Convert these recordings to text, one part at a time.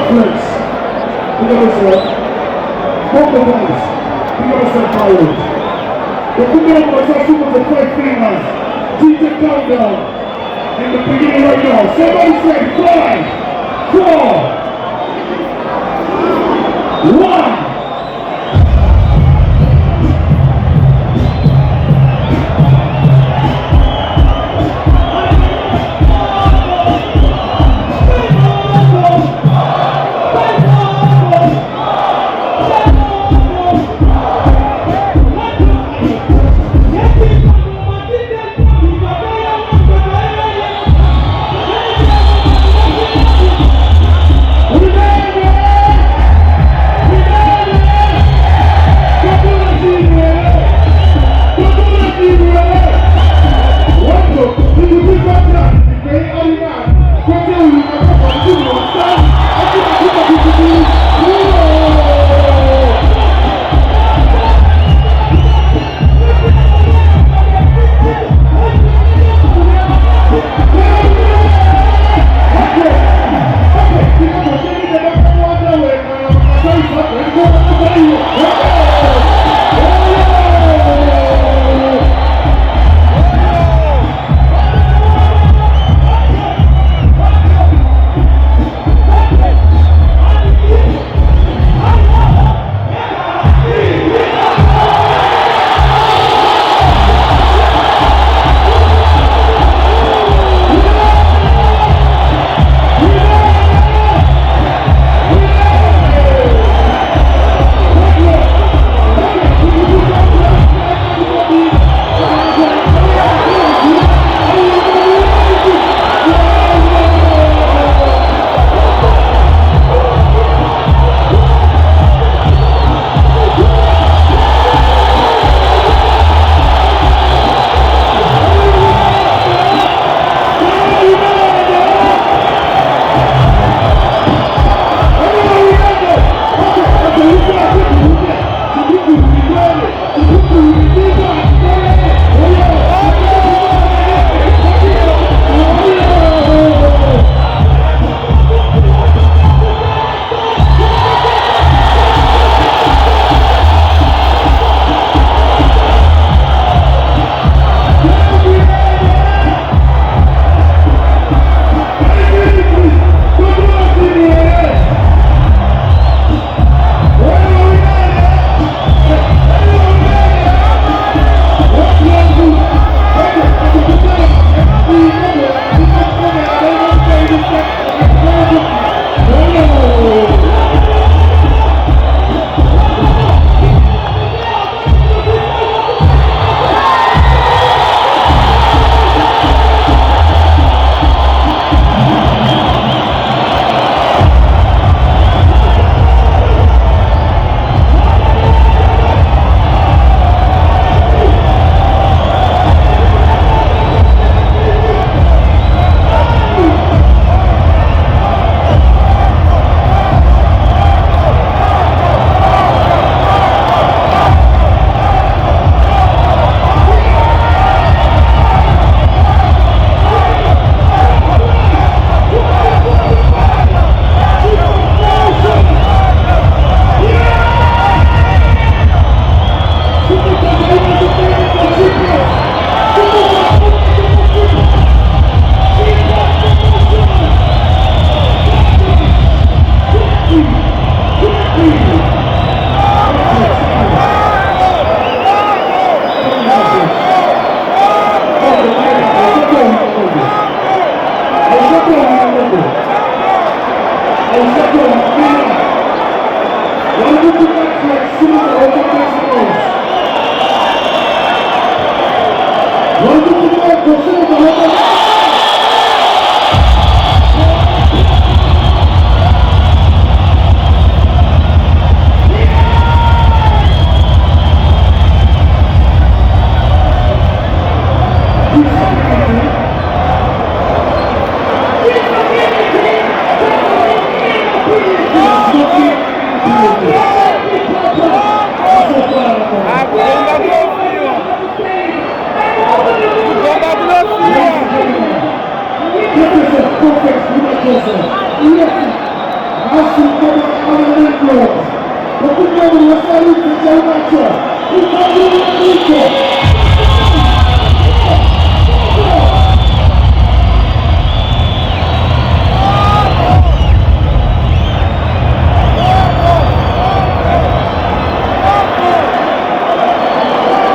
Flex. Look at this one. Vocal boys. Look at this fireworks. The people of the super for 5 fingers. DJ Countdown. In the beginning right now. Somebody say 5, 4, 1.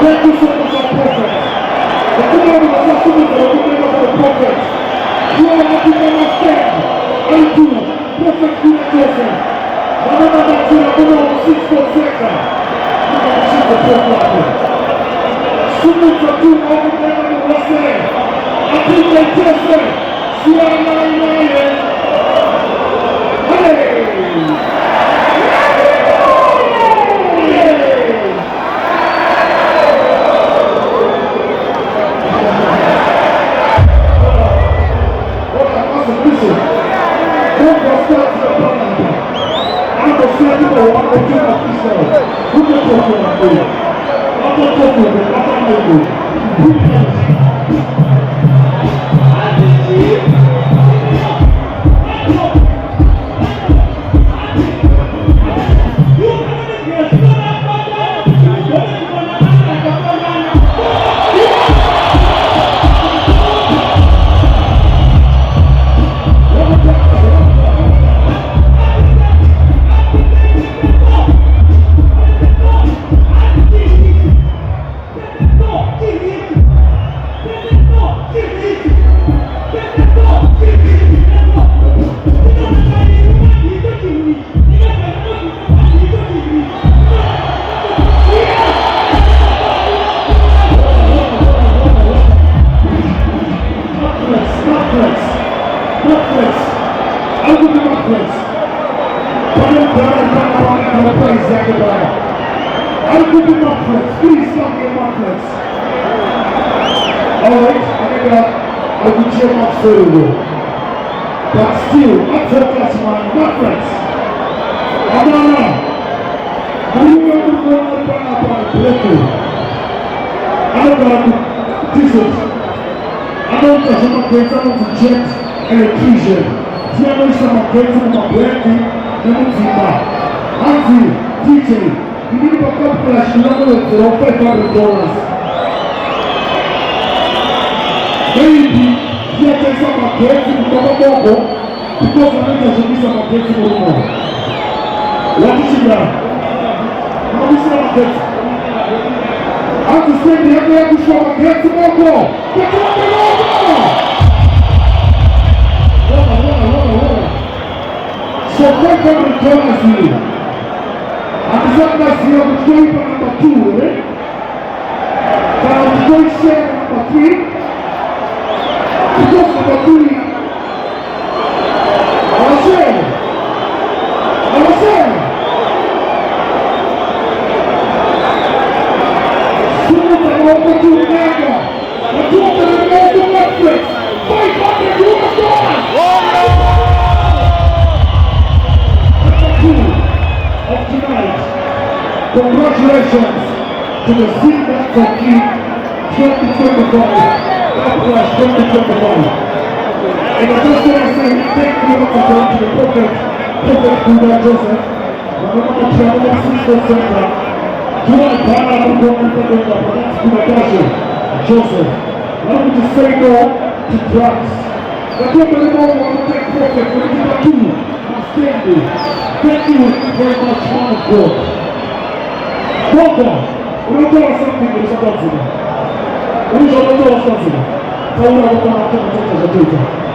Thank you so much, our prophet. The kingdom of the kingdom of the prophet. You are happy to understand. Thank you, Prophet Peter Joseph. Remember that you are going to 6 for second. You are the chief of your prophet. Soon to do all the men of the say. I think they just say, see how but still, I focus my reference. Adana, do you want to go on the breakthrough? I don't want to Jesus. I don't want to get someone to jet electrician. See, I know someone get someone breaking, they don't see that. Auntie, DJ, you need to come flash, you know what for $500. Maybe here takes some against the Coco because I think there should be some against the Coco. What is it now? How is it against? I have to say the other to show against the Coco. Get on the Coco! So take on the corners here. And the second here will go for number 2, eh? But I will go share number 3. Because of the doing, I was saying, soon as I open to America, I told them to go to Netflix, $500. Of tonight, congratulations to the Seatbacks of King 2025. Backlash 2025. And I just want to say thank you once again to the Prophet Peter Joseph. Remember the travel sister center. Do not buy out the government of Peter Joseph. I want to say no to drugs. I don't really want to take Prophet for the 2. Outstanding. Thank you very much, man of God. Welcome. We're going to tell us something that is about to me. We shall not do something. I will not go to the